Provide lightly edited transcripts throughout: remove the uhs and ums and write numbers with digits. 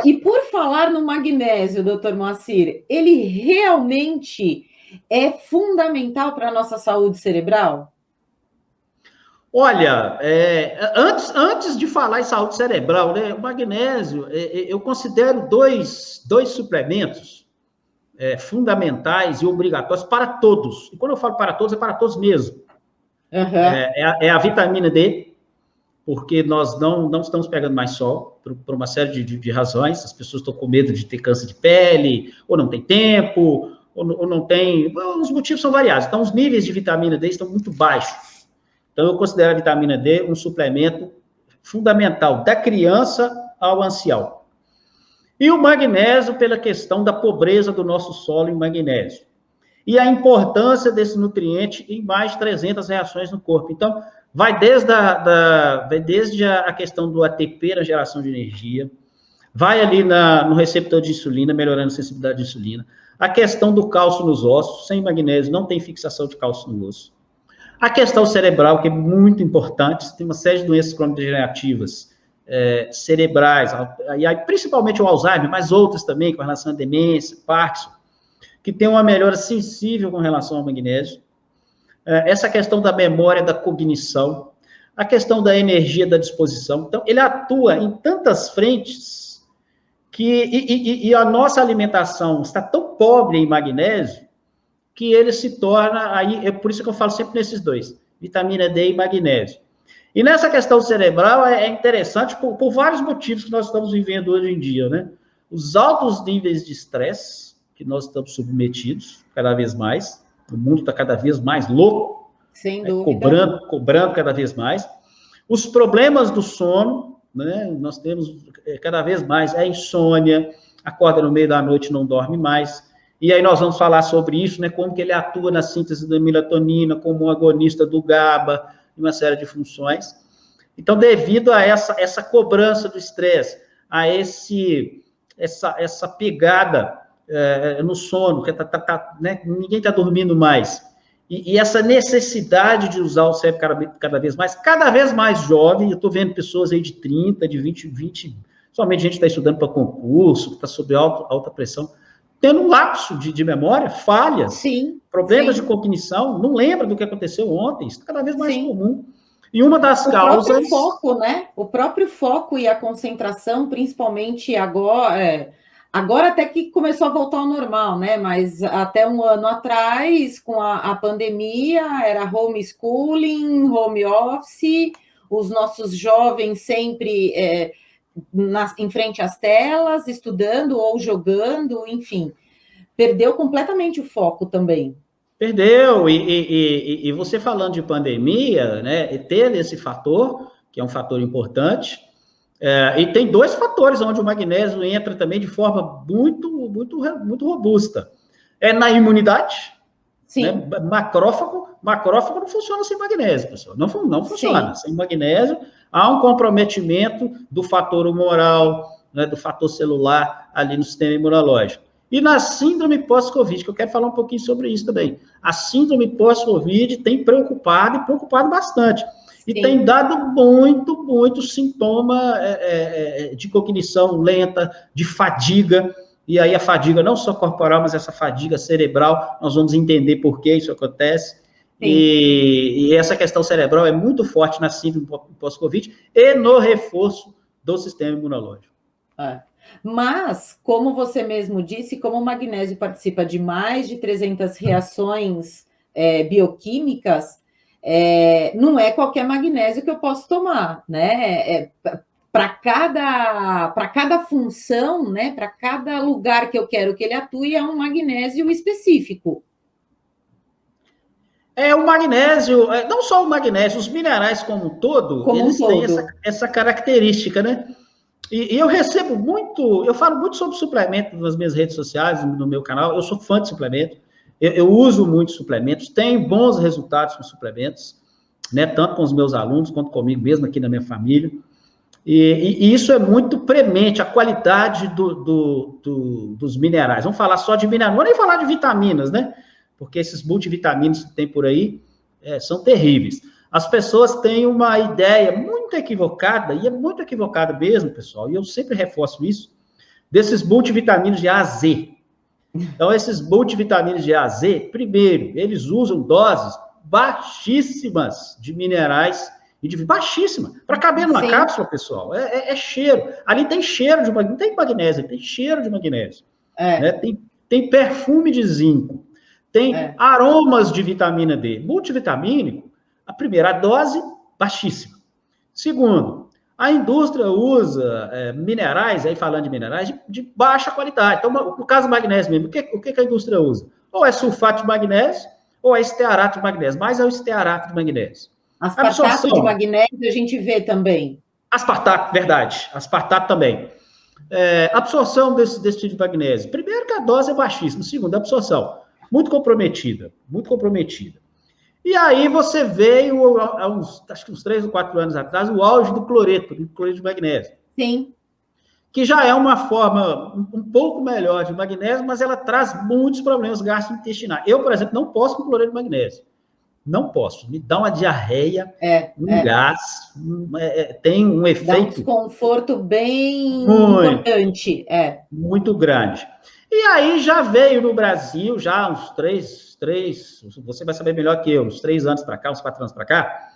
E por falar no magnésio, doutor Moacir, ele realmente é fundamental para a nossa saúde cerebral? Olha, antes de falar em saúde cerebral, né, o magnésio, eu considero dois suplementos fundamentais e obrigatórios para todos. E quando eu falo para todos, é para todos mesmo. Uhum. A vitamina D, porque nós não estamos pegando mais sol, por uma série de razões. As pessoas estão com medo de ter câncer de pele, ou não tem tempo, ou não tem... Os motivos são variados. Então, os níveis de vitamina D estão muito baixos. Então, eu considero a vitamina D um suplemento fundamental, da criança ao ancião. E o magnésio, pela questão da pobreza do nosso solo em magnésio. E a importância desse nutriente em mais de 300 reações no corpo. Então, vai desde a questão do ATP, na geração de energia, vai ali no receptor de insulina, melhorando a sensibilidade de insulina, a questão do cálcio nos ossos, sem magnésio não tem fixação de cálcio no osso. A questão cerebral, que é muito importante, tem uma série de doenças crônico-degenerativas cerebrais, e aí, principalmente o Alzheimer, mas outras também, com relação à demência, Parkinson, que tem uma melhora sensível com relação ao magnésio. Essa questão da memória, da cognição, a questão da energia, da disposição. Então, ele atua em tantas frentes e a nossa alimentação está tão pobre em magnésio que ele se torna, aí, é por isso que eu falo sempre nesses dois, vitamina D e magnésio. E nessa questão cerebral é interessante por vários motivos que nós estamos vivendo hoje em dia, né? Os altos níveis de estresse que nós estamos submetidos cada vez mais, o mundo está cada vez mais louco, sem dúvida, cobrando cada vez mais. Os problemas do sono, né? Nós temos cada vez mais a insônia, acorda no meio da noite e não dorme mais. E aí nós vamos falar sobre isso, né? Como que ele atua na síntese da melatonina, como um agonista do GABA, uma série de funções. Então, devido a essa cobrança do estresse, a essa pegada no sono, que né? Ninguém está dormindo mais, e essa necessidade de usar o cérebro cada vez mais jovem, eu estou vendo pessoas aí de 30, de 20, somente gente que está estudando para concurso, que está sob alta pressão, tendo um lapso de memória, falhas, problemas de cognição, não lembra do que aconteceu ontem, isso está cada vez mais comum. E uma das causas... O próprio foco, né? O próprio foco e a concentração, principalmente agora, agora até que começou a voltar ao normal, né? Mas até um ano atrás, com a pandemia, era homeschooling, home office, os nossos jovens sempre... em frente às telas, estudando ou jogando, enfim, perdeu completamente o foco também. Perdeu, e você falando de pandemia, né, teve esse fator, que é um fator importante, e tem dois fatores onde o magnésio entra também de forma muito robusta. É na imunidade, né? Macrófago não funciona sem magnésio, pessoal. Não funciona. Sem magnésio, há um comprometimento do fator humoral, né, do fator celular ali no sistema imunológico. E na síndrome pós-Covid, que eu quero falar um pouquinho sobre isso também. A síndrome pós-Covid tem preocupado bastante. E tem dado muito sintoma de cognição lenta, de fadiga. E aí a fadiga não só corporal, mas essa fadiga cerebral, nós vamos entender por que isso acontece. E essa questão cerebral é muito forte na síndrome pós-Covid e no reforço do sistema imunológico. Mas, como você mesmo disse, como o magnésio participa de mais de 300 reações bioquímicas, não é qualquer magnésio que eu posso tomar, né? Para cada função, né? Para cada lugar que eu quero que ele atue, é um magnésio específico. O magnésio, não só o magnésio, os minerais como um todo, eles têm essa característica, né? E eu recebo muito, eu falo muito sobre suplemento nas minhas redes sociais, no meu canal, eu sou fã de suplemento, eu uso muitos suplementos, tenho bons resultados com suplementos, né? Tanto com os meus alunos, quanto comigo mesmo, aqui na minha família. E isso é muito premente, a qualidade dos minerais. Vamos falar só de minerais, não vou nem falar de vitaminas, né? Porque esses multivitaminas que tem por aí são terríveis. As pessoas têm uma ideia muito equivocada, e é muito equivocada mesmo, pessoal, e eu sempre reforço isso, desses multivitaminas de A a Z. Então, esses multivitaminas de A a Z, primeiro, eles usam doses baixíssimas de minerais e de baixíssima. Para caber numa cápsula, pessoal, é cheiro. Ali tem cheiro de magnésio, não tem magnésio, tem cheiro de magnésio. Né? Tem perfume de zinco, tem aromas de vitamina D. Multivitamínico, a primeira dose, baixíssima. Segundo, a indústria usa minerais, aí falando de minerais, de baixa qualidade. Então, no caso do magnésio mesmo, o que a indústria usa? Ou é sulfato de magnésio, ou é estearato de magnésio, mas é o estearato de magnésio. Aspartato de magnésio a gente vê também. Aspartato, verdade. Aspartato também. Absorção desse tipo de magnésio. Primeiro que a dose é baixíssima. Segundo, a absorção. Muito comprometida. Muito comprometida. E aí você veio, acho que uns 3 ou 4 anos atrás, o auge do cloreto de magnésio. Sim. Que já é uma forma um pouco melhor de magnésio, mas ela traz muitos problemas gastrointestinais. Eu, por exemplo, não posso com cloreto de magnésio. Não posso. Me dá uma diarreia, gás, tem um efeito... Dá um desconforto bem importante. Muito grande. E aí já veio no Brasil, já uns 3, você vai saber melhor que eu, uns 3 anos para cá, uns 4 anos para cá,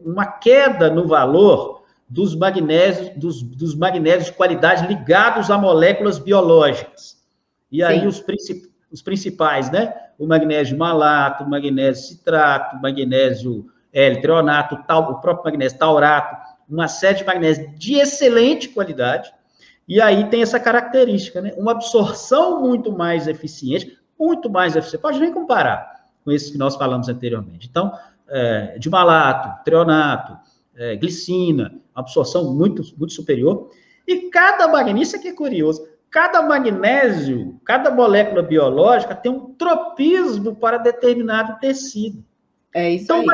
uma queda no valor dos magnésios de qualidade ligados a moléculas biológicas. E aí os principais, né? O magnésio malato, o magnésio citrato, o magnésio L-treonato, o próprio magnésio taurato, uma série de magnésios de excelente qualidade. E aí tem essa característica, né? Uma absorção muito mais eficiente, pode nem comparar com esses que nós falamos anteriormente. Então, de malato, treonato, glicina, absorção muito, muito superior. E cada magnésio, isso aqui é curioso, cada magnésio, cada molécula biológica tem um tropismo para determinado tecido. Isso então, aí.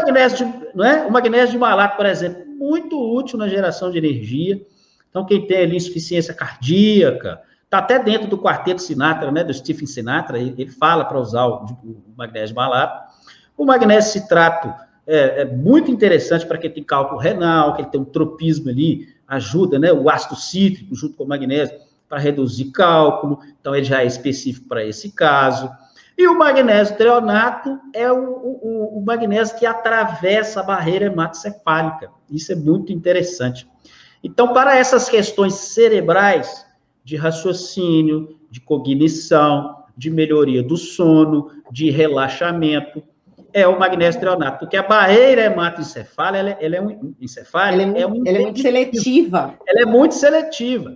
O magnésio de malato, por exemplo, muito útil na geração de energia. Então, quem tem ali insuficiência cardíaca, está até dentro do quarteto Sinatra, né, do Stephen Sinatra, ele fala para usar o magnésio de malato. O magnésio citrato é muito interessante para quem tem cálculo renal, que ele tem um tropismo ali, ajuda, né, o ácido cítrico junto com o magnésio para reduzir cálculo, então ele já é específico para esse caso. E o magnésio treonato é o magnésio que atravessa a barreira hematocefálica. Isso é muito interessante. Então, para essas questões cerebrais, de raciocínio, de cognição, de melhoria do sono, de relaxamento, é o magnésio treonato, porque a barreira hematoencefálica, ela é muito seletiva. Ela é muito seletiva.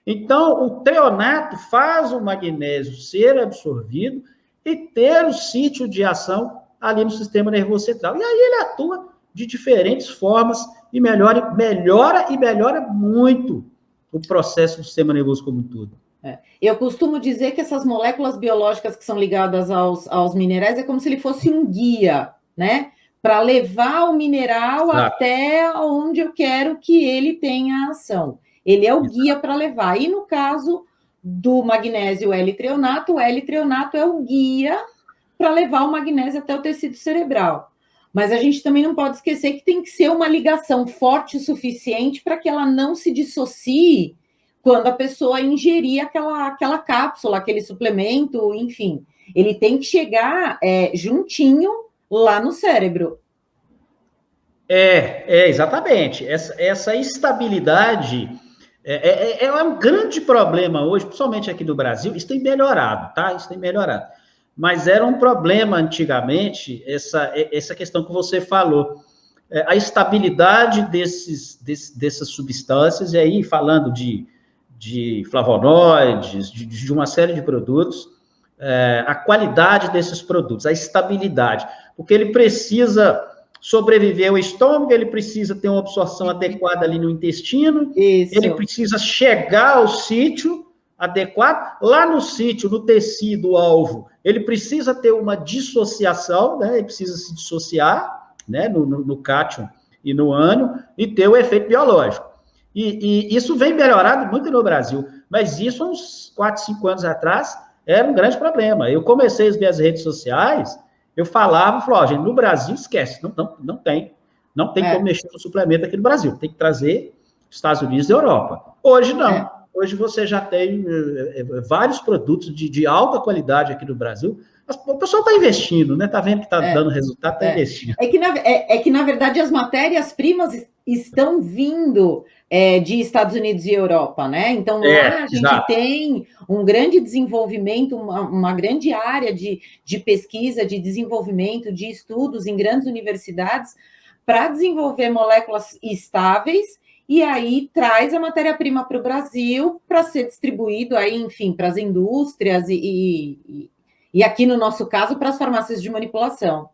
Então, o treonato faz o magnésio ser absorvido e ter o sítio de ação ali no sistema nervoso central. E aí ele atua de diferentes formas e melhora muito o processo do sistema nervoso como um todo. Eu costumo dizer que essas moléculas biológicas que são ligadas aos minerais é como se ele fosse um guia, né? Para levar o mineral até onde eu quero que ele tenha ação. Ele é o guia para levar. E no caso do magnésio L-treonato, o L-treonato é o guia para levar o magnésio até o tecido cerebral. Mas a gente também não pode esquecer que tem que ser uma ligação forte o suficiente para que ela não se dissocie quando a pessoa ingerir aquela cápsula, aquele suplemento, enfim. Ele tem que chegar juntinho lá no cérebro. Exatamente. Essa estabilidade é um grande problema hoje, principalmente aqui no Brasil. Isso tem melhorado, tá? Isso tem melhorado. Mas era um problema antigamente, essa questão que você falou. A estabilidade dessas substâncias, e aí falando de flavonoides, de uma série de produtos, a qualidade desses produtos, a estabilidade, porque ele precisa sobreviver ao estômago, ele precisa ter uma absorção adequada ali no intestino, ele precisa chegar ao sítio adequado, lá no sítio, no tecido alvo, ele precisa ter uma dissociação, né? Ele precisa se dissociar, né? no cátion e no ânion, e ter o efeito biológico. E isso vem melhorado muito no Brasil, mas isso uns 4, 5 anos atrás era um grande problema. Eu comecei as minhas redes sociais, eu falava, gente, no Brasil esquece, não tem como mexer no suplemento aqui no Brasil, tem que trazer Estados Unidos e Europa. Hoje não. hoje você já tem vários produtos de alta qualidade aqui no Brasil. O pessoal está investindo, né? Está vendo que está dando resultado, está investindo. É que, na verdade, as matérias-primas estão vindo de Estados Unidos e Europa, né? Então, lá a gente tem um grande desenvolvimento, uma grande área de pesquisa, de desenvolvimento, de estudos em grandes universidades para desenvolver moléculas estáveis, e aí traz a matéria-prima para o Brasil para ser distribuído aí, enfim, para as indústrias e aqui, no nosso caso, para as farmácias de manipulação.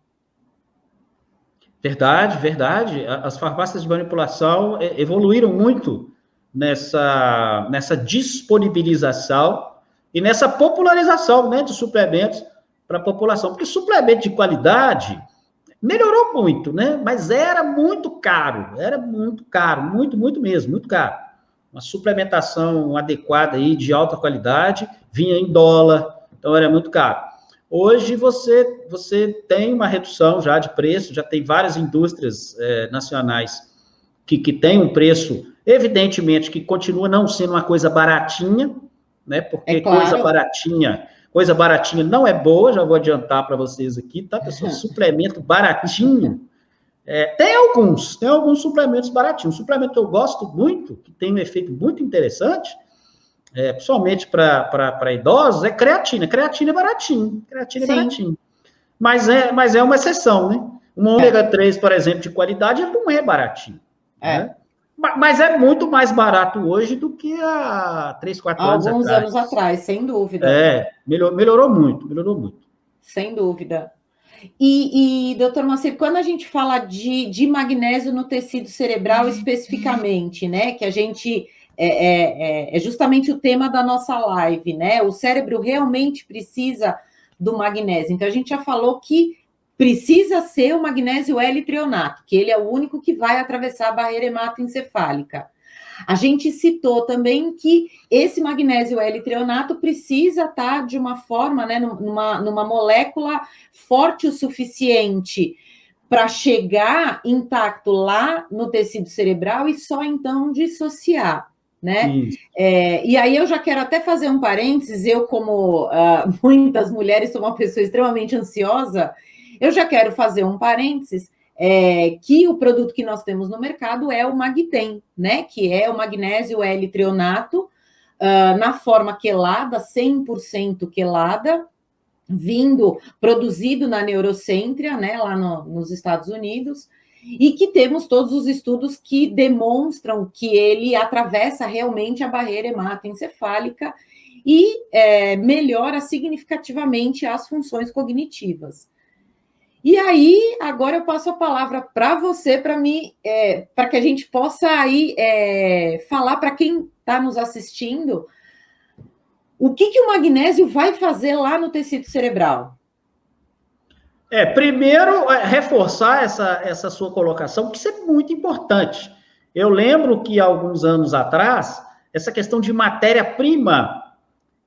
Verdade, verdade. As farmácias de manipulação evoluíram muito nessa disponibilização e nessa popularização, né, de suplementos para a população. Porque suplemento de qualidade melhorou muito, né? Mas era muito caro, muito, muito mesmo, muito caro. Uma suplementação adequada aí de alta qualidade vinha em dólar, então era muito caro. Hoje você tem uma redução já de preço, já tem várias indústrias nacionais que têm um preço, evidentemente, que continua não sendo uma coisa baratinha, né? Porque claro. Coisa baratinha não é boa, já vou adiantar para vocês aqui, tá, pessoal? Suplemento baratinho. Tem alguns suplementos baratinhos. Um suplemento que eu gosto muito, que tem um efeito muito interessante, principalmente para idosos, é creatina. Creatina é baratinho. Mas é uma exceção, né? Um ômega 3, por exemplo, de qualidade, ele não é baratinho. Né? Mas é muito mais barato hoje do que há 3, 4 anos atrás. Alguns anos atrás, sem dúvida. Melhorou muito. Sem dúvida. E doutor Macedo, quando a gente fala de magnésio no tecido cerebral especificamente, né, que a gente... É justamente o tema da nossa live, né? O cérebro realmente precisa do magnésio. Então, a gente já falou que precisa ser o magnésio L-trionato, que ele é o único que vai atravessar a barreira hematoencefálica. A gente citou também que esse magnésio L-trionato precisa estar de uma forma, né, numa molécula forte o suficiente para chegar intacto lá no tecido cerebral e só então dissociar. Né? E aí eu já quero até fazer um parênteses, eu como muitas mulheres sou uma pessoa extremamente ansiosa, eu já quero fazer um parênteses, que o produto que nós temos no mercado é o Magtem, né? Que é o magnésio L-trionato, na forma quelada, 100% quelada, produzido na Neurocentria, né? Lá nos Estados Unidos, e que temos todos os estudos que demonstram que ele atravessa realmente a barreira hematoencefálica e melhora significativamente as funções cognitivas. E aí, agora eu passo a palavra para você, para que a gente possa aí falar para quem está nos assistindo o que o magnésio vai fazer lá no tecido cerebral. Primeiro, reforçar essa sua colocação, porque isso é muito importante. Eu lembro que, há alguns anos atrás, essa questão de matéria-prima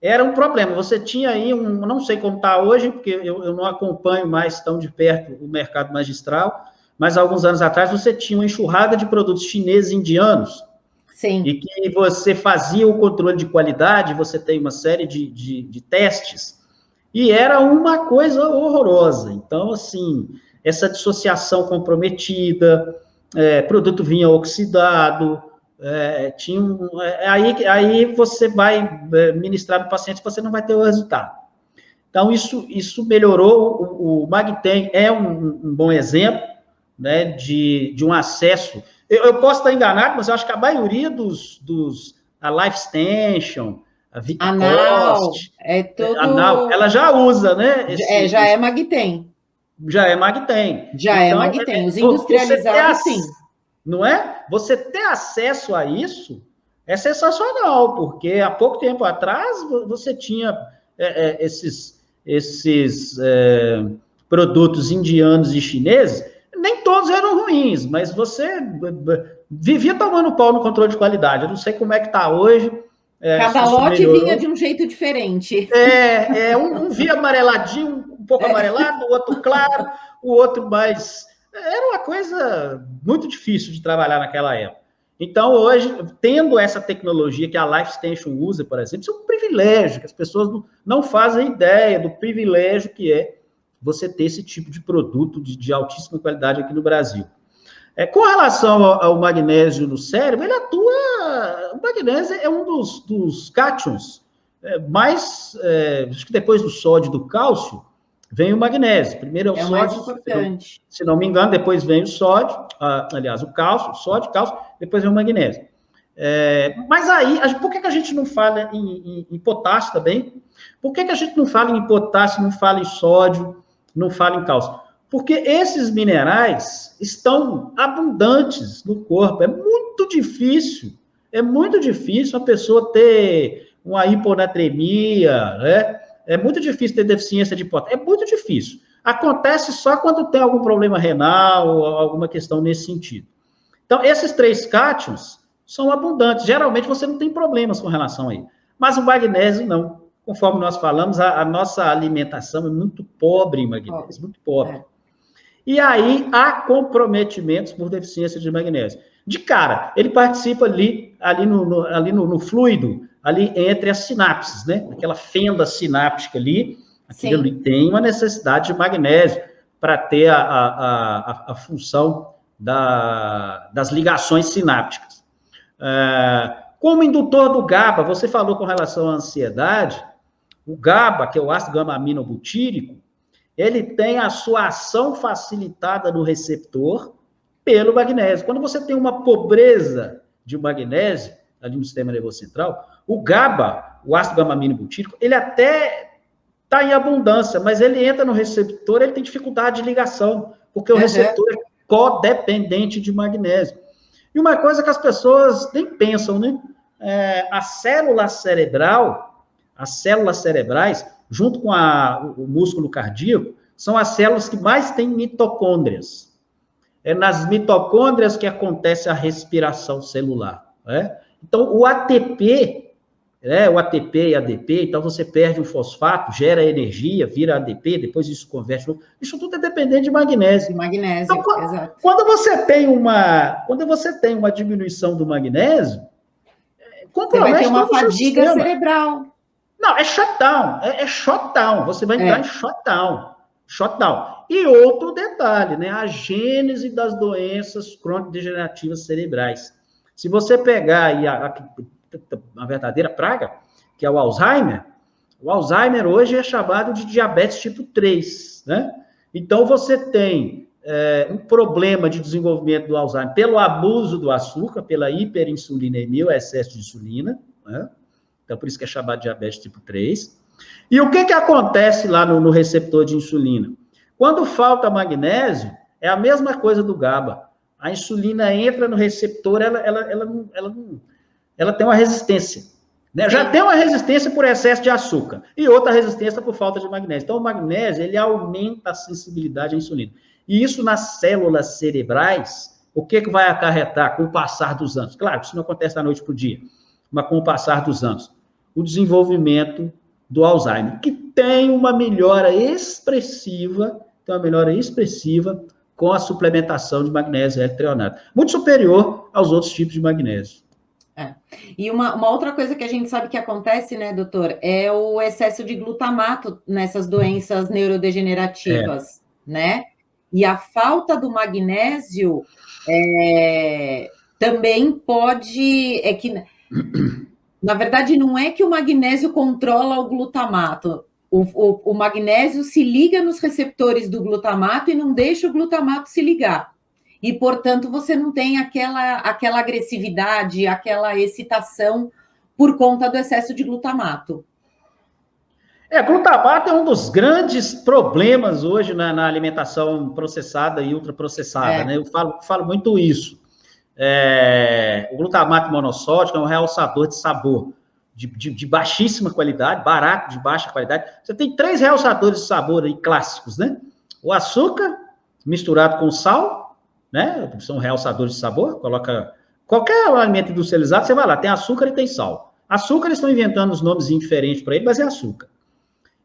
era um problema. Você tinha aí, não sei como está hoje, porque eu não acompanho mais tão de perto o mercado magistral, mas, há alguns anos atrás, você tinha uma enxurrada de produtos chineses e indianos. Sim. E que você fazia o controle de qualidade, você tem uma série de testes, e era uma coisa horrorosa. Então, assim, essa dissociação comprometida, produto vinha oxidado, aí você vai ministrar no paciente, você não vai ter o resultado. Então, isso melhorou. O Magtem é um bom exemplo, né, de um acesso. Eu posso estar enganado, mas eu acho que a maioria a Life Extension, a VitaCost, Anal, ela já usa, né? Já é Magtem. Já é Magtem. É Magtem. Os industrializados, sim. Não é? Você ter acesso a isso é sensacional, porque há pouco tempo atrás você tinha esses produtos indianos e chineses, nem todos eram ruins, mas você vivia tomando pau no controle de qualidade. Eu não sei como é que está hoje. Cada lote vinha de um jeito diferente. Um via amareladinho, um pouco amarelado, o outro claro, o outro mais... Era uma coisa muito difícil de trabalhar naquela época. Então, hoje, tendo essa tecnologia que a Life Extension usa, por exemplo, isso é um privilégio, que as pessoas não fazem ideia do privilégio que é você ter esse tipo de produto de altíssima qualidade aqui no Brasil. Com relação ao magnésio no cérebro, ele atua... O magnésio é um dos cátions mais... acho que depois do sódio e do cálcio, vem o magnésio. Primeiro é o sódio, mais importante. Se não me engano, depois vem o sódio, aliás, o cálcio, o sódio, cálcio, depois vem o magnésio. Mas aí, por que a gente não fala em potássio também? Por que a gente não fala em potássio, não fala em sódio, não fala em cálcio? Porque esses minerais estão abundantes no corpo. É muito difícil a pessoa ter uma hiponatremia, né? É muito difícil ter deficiência de potássio. É muito difícil. Acontece só quando tem algum problema renal ou alguma questão nesse sentido. Então, esses 3 cátions são abundantes. Geralmente, você não tem problemas com relação a ele. Mas o magnésio, não. Conforme nós falamos, a nossa alimentação é muito pobre em magnésio, muito pobre. E aí, há comprometimentos por deficiência de magnésio. De cara, ele participa ali no fluido, ali entre as sinapses, né? Aquela fenda sináptica ali, aquilo ali tem uma necessidade de magnésio para ter a função das ligações sinápticas. Como indutor do GABA, você falou com relação à ansiedade, o GABA, que é o ácido gama-aminobutírico, ele tem a sua ação facilitada no receptor pelo magnésio. Quando você tem uma pobreza de magnésio, ali no sistema nervoso central, o GABA, o ácido gama-aminobutírico, ele até está em abundância, mas ele entra no receptor, ele tem dificuldade de ligação, porque o receptor é codependente de magnésio. E uma coisa que as pessoas nem pensam, né? As células cerebrais, junto com o músculo cardíaco, são as células que mais têm mitocôndrias. É nas mitocôndrias que acontece a respiração celular. Né? Então, o ATP e ADP, então você perde o fosfato, gera energia, vira ADP, depois isso converte. Isso tudo é dependente de magnésio. De magnésio, então, exato. Quando você tem uma diminuição do magnésio, compromete você vai ter uma fadiga sistema. cerebral. Não, é shutdown, é shutdown. Você vai entrar em shutdown. E outro detalhe, né? A gênese das doenças crônico-degenerativas cerebrais. Se você pegar aí a verdadeira praga, que é o Alzheimer hoje é chamado de diabetes tipo 3, né? Então, você tem um problema de desenvolvimento do Alzheimer pelo abuso do açúcar, pela hiperinsulinemia, o excesso de insulina, né? Então, por isso que é chamado de diabetes tipo 3. E o que acontece lá no receptor de insulina? Quando falta magnésio, é a mesma coisa do GABA. A insulina entra no receptor, ela tem uma resistência. Né? Já tem uma resistência por excesso de açúcar e outra resistência por falta de magnésio. Então, o magnésio, ele aumenta a sensibilidade à insulina. E isso nas células cerebrais, o que vai acarretar com o passar dos anos? Claro, isso não acontece da noite para o dia, mas com o passar dos anos, o desenvolvimento do Alzheimer, que tem uma melhora expressiva com a suplementação de magnésio L-treonato, muito superior aos outros tipos de magnésio. E uma outra coisa que a gente sabe que acontece, né, doutor, é o excesso de glutamato nessas doenças neurodegenerativas, né? E a falta do magnésio também pode... Na verdade, não é que o magnésio controla o glutamato. O magnésio se liga nos receptores do glutamato e não deixa o glutamato se ligar. E, portanto, você não tem aquela agressividade, aquela excitação por conta do excesso de glutamato. Glutamato é um dos grandes problemas hoje na alimentação processada e ultraprocessada, né? Eu falo muito isso. O glutamato monossódico é um realçador de sabor de baixíssima qualidade, barato, de baixa qualidade. Você tem 3 realçadores de sabor aí clássicos, né? O açúcar misturado com sal, né? São realçadores de sabor. Coloca qualquer alimento industrializado, você vai lá, tem açúcar e tem sal. Açúcar, eles estão inventando uns nomes diferentes para ele, mas é açúcar.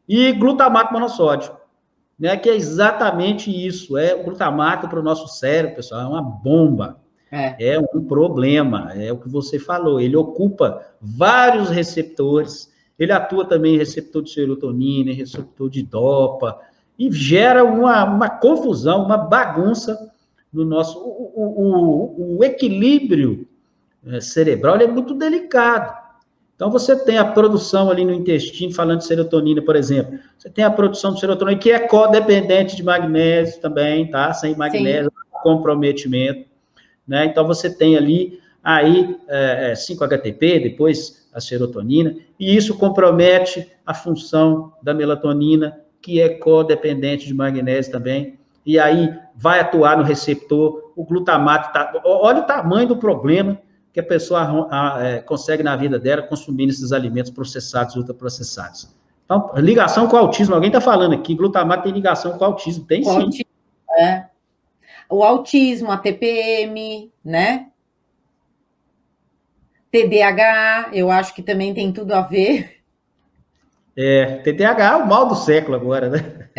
E glutamato monossódico, né? Que é exatamente isso. O glutamato para o nosso cérebro, pessoal, é uma bomba. É, É um problema, é o que você falou. Ele ocupa vários receptores, ele atua também em receptor de serotonina, em receptor de dopa, e gera uma confusão, uma bagunça no nosso. O equilíbrio cerebral ele é muito delicado. Então, você tem a produção ali no intestino, falando de serotonina, por exemplo. Você tem a produção de serotonina, que é codependente de magnésio também, tá? Sem magnésio, sim, comprometimento, né? Então, você tem ali, aí, 5-HTP, depois a serotonina, e isso compromete a função da melatonina, que é codependente de magnésio também, e aí vai atuar no receptor, o glutamato, olha o tamanho do problema que a pessoa consegue na vida dela consumindo esses alimentos processados, ultraprocessados. Então, ligação com o autismo, alguém está falando aqui, glutamato tem ligação com o autismo, tem o sim. autismo, o autismo, a TPM, né? TDAH, eu acho que também tem tudo a ver. TDAH é o mal do século agora, né?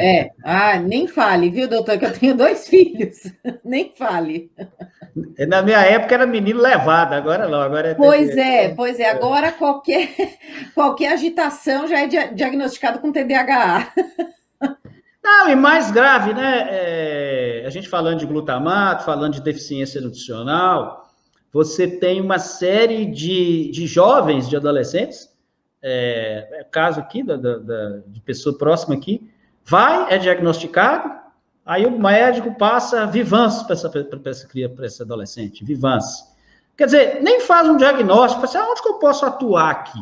Nem fale, viu, doutor, que eu tenho 2 filhos. Nem fale. Na minha época era menino levado, agora não, agora é TDAH. Pois é. Agora qualquer agitação já é diagnosticado com TDAH. Não, e mais grave, né? A gente falando de glutamato, falando de deficiência nutricional, você tem uma série de jovens, de adolescentes, caso aqui, de pessoa próxima aqui, é diagnosticado, aí o médico passa Vivance para esse adolescente, Vivance. Quer dizer, nem faz um diagnóstico, para onde que eu posso atuar aqui?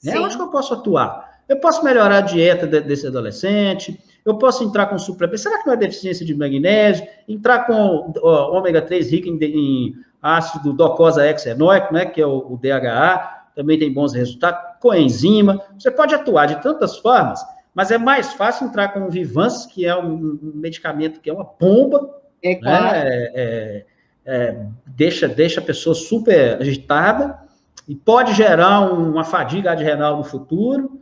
Né? Onde que eu posso atuar? Eu posso melhorar a dieta desse adolescente, eu posso entrar com suplemento. Será que não é deficiência de magnésio? Entrar com ômega 3 rico em ácido docosahexaenoico, né, que é o DHA, também tem bons resultados, coenzima. Você pode atuar de tantas formas, mas é mais fácil entrar com o Vivance, que é um medicamento que é uma bomba, Claro. né? Deixa a pessoa super agitada e pode gerar uma fadiga adrenal no futuro.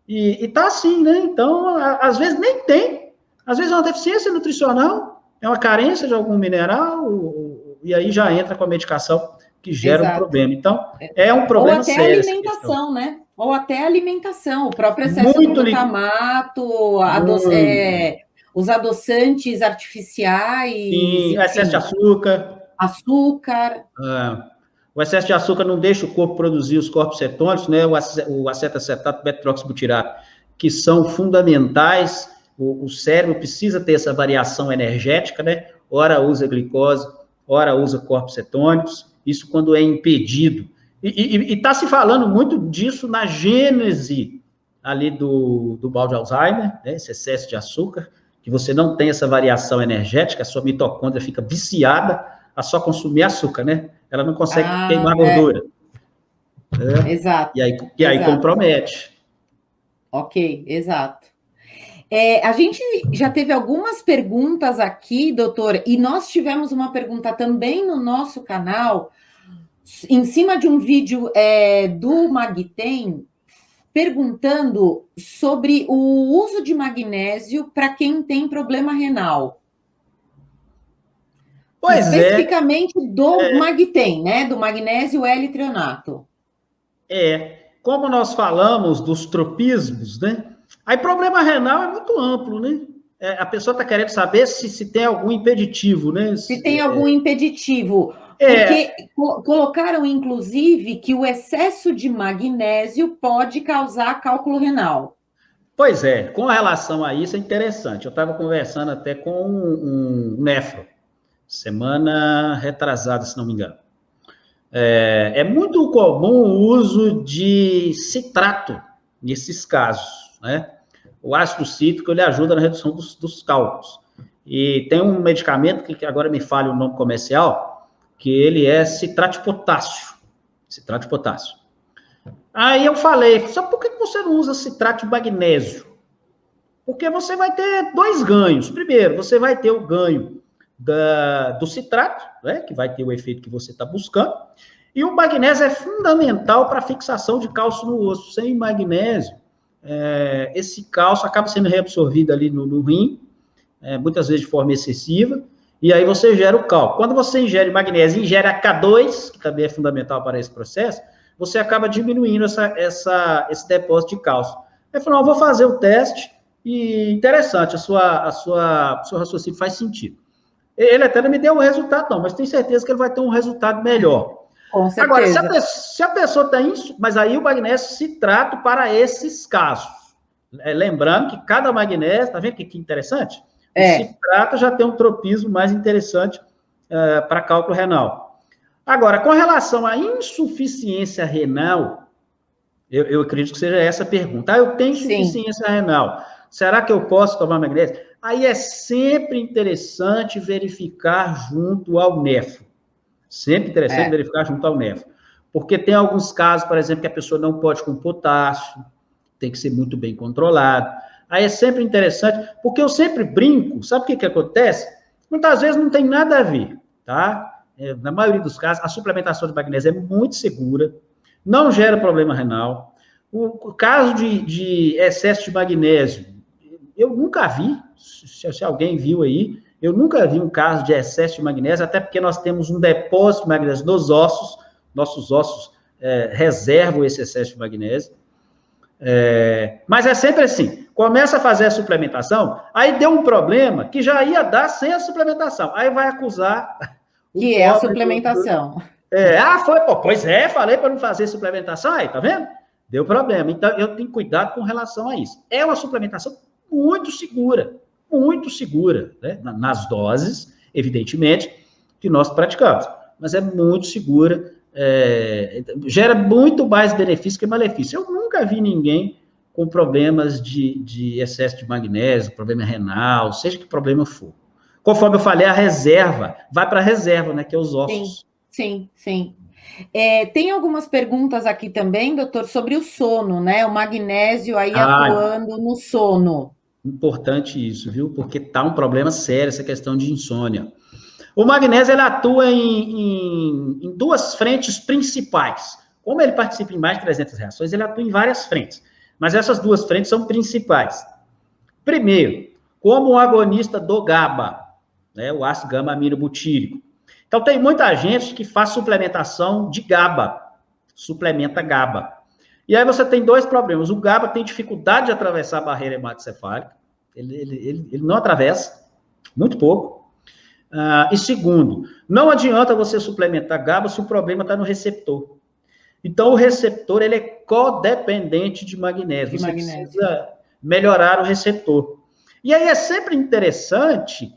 E tá assim, né? Então, às vezes nem tem. Às vezes é uma deficiência nutricional, é uma carência de algum mineral, e aí já entra com a medicação que gera um problema. Então, é um problema sério. Ou até alimentação, né? Ou até alimentação, o próprio excesso Muito do glutamato, os adoçantes artificiais. Sim, enfim, excesso de açúcar. Açúcar. O excesso de açúcar não deixa o corpo produzir os corpos cetônicos, né? O acetato, beta-hidroxibutirato, que são fundamentais. O cérebro precisa ter essa variação energética, né? Ora usa glicose, ora usa corpos cetônicos. Isso quando é impedido. E está se falando muito disso na gênese ali do mal de Alzheimer, né? Esse excesso de açúcar, que você não tem essa variação energética, a sua mitocôndria fica viciada a só consumir açúcar, né? Ela não consegue queimar gordura. Exato. E aí compromete. Ok, exato. A gente já teve algumas perguntas aqui, doutor, e nós tivemos uma pergunta também no nosso canal, em cima de um vídeo do Magtem, perguntando sobre o uso de magnésio para quem tem problema renal. Pois especificamente do Magtem, né? Do magnésio L-trionato. Como nós falamos dos tropismos, né? Aí problema renal é muito amplo, né? A pessoa está querendo saber se tem algum impeditivo, né? Se tem algum impeditivo. Porque colocaram, inclusive, que o excesso de magnésio pode causar cálculo renal. Pois é, com relação a isso é interessante. Eu estava conversando até com um nefro, semana retrasada, se não me engano. É muito comum o uso de citrato nesses casos, né? O ácido cítrico, ele ajuda na redução dos cálculos. E tem um medicamento, que agora me falha o nome comercial, que ele é citrato de potássio. Citrato de potássio. Aí eu falei, só por que você não usa citrato de magnésio? Porque você vai ter 2 ganhos. Primeiro, você vai ter o ganho do citrato, né, que vai ter o efeito que você está buscando, e o magnésio é fundamental para a fixação de cálcio no osso. Sem magnésio, esse cálcio acaba sendo reabsorvido ali no rim, muitas vezes de forma excessiva, e aí você gera o cálculo. Quando você ingere magnésio e ingere a K2, que também é fundamental para esse processo, você acaba diminuindo esse depósito de cálcio. Ele falou, vou fazer o teste, e interessante, o seu raciocínio faz sentido. Ele até não me deu o resultado, não, mas tenho certeza que ele vai ter um resultado melhor. Com certeza. Agora, se a pessoa tem isso, mas aí o magnésio se trata para esses casos. Lembrando que cada magnésio, tá vendo que interessante? O citrato já tem um tropismo mais interessante para cálculo renal. Agora, com relação à insuficiência renal, eu acredito que seja essa a pergunta. Eu tenho insuficiência renal, será que eu posso tomar magnésio? Aí é sempre interessante verificar junto ao nefro. Sempre interessante verificar junto ao nefro. Porque tem alguns casos, por exemplo, que a pessoa não pode com potássio, tem que ser muito bem controlado. Aí é sempre interessante, porque eu sempre brinco, sabe o que acontece? Muitas vezes não tem nada a ver, tá? Na maioria dos casos, a suplementação de magnésio é muito segura, não gera problema renal. O caso de excesso de magnésio, eu nunca vi, se alguém viu aí, eu nunca vi um caso de excesso de magnésio, até porque nós temos um depósito de magnésio nos ossos, nossos ossos reservam esse excesso de magnésio. Mas é sempre assim, começa a fazer a suplementação, aí deu um problema que já ia dar sem a suplementação, aí vai acusar... Que é a suplementação. Falei para não fazer suplementação, aí, tá vendo? Deu problema, então eu tenho cuidado com relação a isso. É uma suplementação muito segura, né? Nas doses, evidentemente, que nós praticamos, mas é muito segura, gera muito mais benefício que malefício. Eu nunca vi ninguém com problemas de excesso de magnésio, problema renal, seja que problema for. Conforme eu falei, a reserva, vai para a reserva, né, que é os ossos. Sim. Tem algumas perguntas aqui também, doutor, sobre o sono, né, o magnésio aí atuando no sono. Importante isso, viu, porque tá um problema sério essa questão de insônia. O magnésio, ele atua em duas frentes principais. Como ele participa em mais de 300 reações, ele atua em várias frentes. Mas essas duas frentes são principais. Primeiro, como o agonista do GABA, né, o ácido gama-aminobutírico. Então, tem muita gente que faz suplementação de GABA, suplementa GABA. E aí você tem dois problemas. O GABA tem dificuldade de atravessar a barreira hematocefálica, ele não atravessa, muito pouco. E segundo, não adianta você suplementar GABA se o problema está no receptor. Então, o receptor, ele é codependente de magnésio. Você precisa melhorar o receptor. E aí é sempre interessante,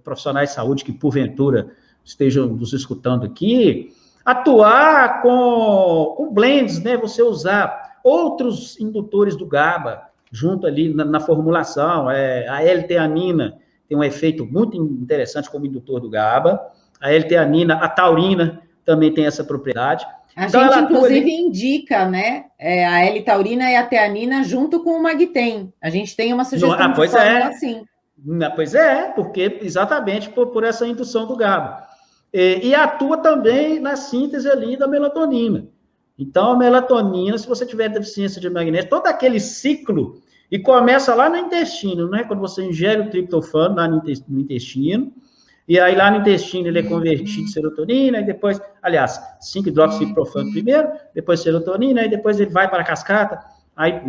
profissionais de saúde que porventura estejam nos escutando aqui, atuar com blends, né? Você usar outros indutores do GABA junto ali na formulação. A L-teanina tem um efeito muito interessante como indutor do GABA. A L-teanina, a taurina também tem essa propriedade. A gente, inclusive, indica, né, a L-taurina e a teanina junto com o Magtem. A gente tem uma sugestão de fórmula assim. Pois é, porque exatamente por essa indução do GABA. E atua também na síntese ali da melatonina. Então, a melatonina, se você tiver deficiência de magnésio, todo aquele ciclo, e começa lá no intestino, né, quando você ingere o triptofano lá no intestino, e aí lá no intestino ele é convertido em serotonina, e depois, aliás, 5-hidroxiprofano primeiro, depois serotonina, e depois ele vai para a cascata, aí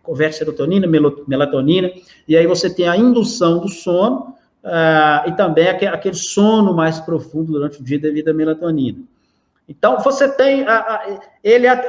converte serotonina, melatonina, e aí você tem a indução do sono, e também aquele sono mais profundo durante o dia devido à melatonina. Então, você tem,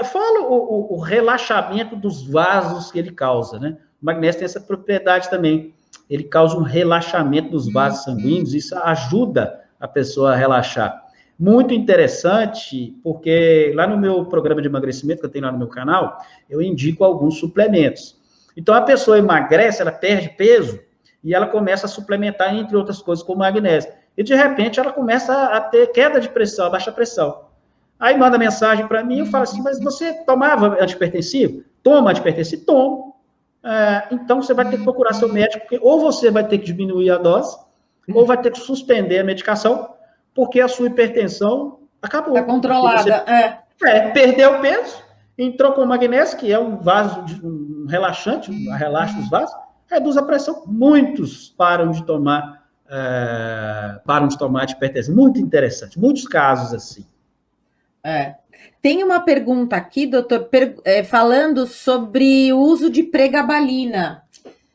fala o relaxamento dos vasos que ele causa, né? O magnésio tem essa propriedade também. Ele causa um relaxamento dos vasos sanguíneos, isso ajuda a pessoa a relaxar. Muito interessante, porque lá no meu programa de emagrecimento, que eu tenho lá no meu canal, eu indico alguns suplementos. Então, a pessoa emagrece, ela perde peso, e ela começa a suplementar, entre outras coisas, com magnésio. E, de repente, ela começa a ter queda de pressão, a baixa pressão. Aí manda mensagem para mim, eu falo assim, mas você tomava antipertensivo? Toma antipertensivo? Tomo. Então, você vai ter que procurar seu médico, porque ou você vai ter que diminuir a dose, ou vai ter que suspender a medicação, porque a sua hipertensão acabou. Está controlada. Perdeu peso, entrou com magnésio, que é um relaxante, relaxa os vasos, reduz a pressão. Muitos param de tomar para um sintomático de hipertensão. Muito interessante, muitos casos assim. Tem uma pergunta aqui, doutor, falando sobre o uso de pregabalina.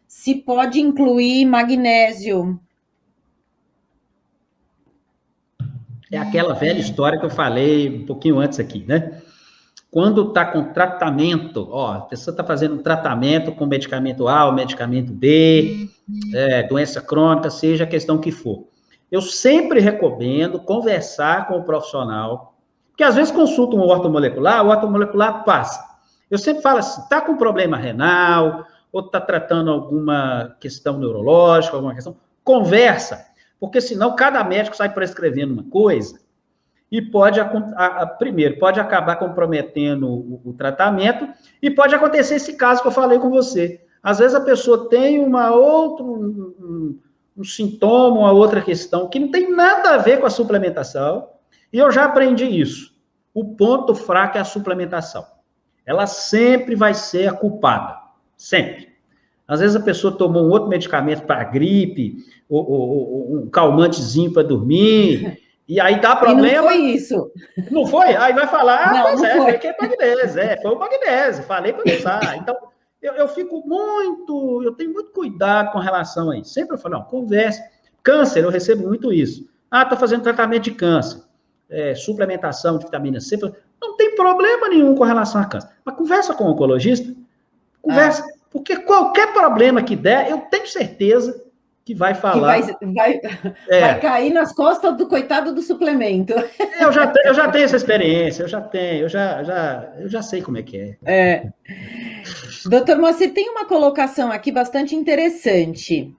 Se pode incluir magnésio. É aquela velha história que eu falei um pouquinho antes aqui, né? Quando está com tratamento, a pessoa está fazendo um tratamento com medicamento A ou medicamento B, doença crônica, seja a questão que for. Eu sempre recomendo conversar com o profissional, porque às vezes consulta um ortomolecular, o ortomolecular passa. Eu sempre falo assim, está com problema renal, ou está tratando alguma questão neurológica, alguma questão, conversa, porque senão cada médico sai prescrevendo uma coisa e primeiro, pode acabar comprometendo o tratamento e pode acontecer esse caso que eu falei com você. Às vezes a pessoa tem um sintoma, uma outra questão que não tem nada a ver com a suplementação, e eu já aprendi isso. O ponto fraco é a suplementação. Ela sempre vai ser a culpada. Sempre. Às vezes a pessoa tomou um outro medicamento para gripe, ou um calmantezinho para dormir, e aí dá problema. E não foi isso. Não foi? Aí vai falar, não foi. Que é magnésio. Foi o magnésio, falei para usar. Então, eu tenho muito cuidado com relação a isso. Sempre eu falo, converse. Câncer, eu recebo muito isso. Estou fazendo tratamento de câncer. Suplementação de vitamina C. Não tem problema nenhum com relação a câncer. Mas conversa com o oncologista. Conversa. Porque qualquer problema que der, eu tenho certeza que vai falar. Vai cair nas costas do coitado do suplemento. Eu já tenho essa experiência, eu já sei como é que é. Doutor Moacir, tem uma colocação aqui bastante interessante.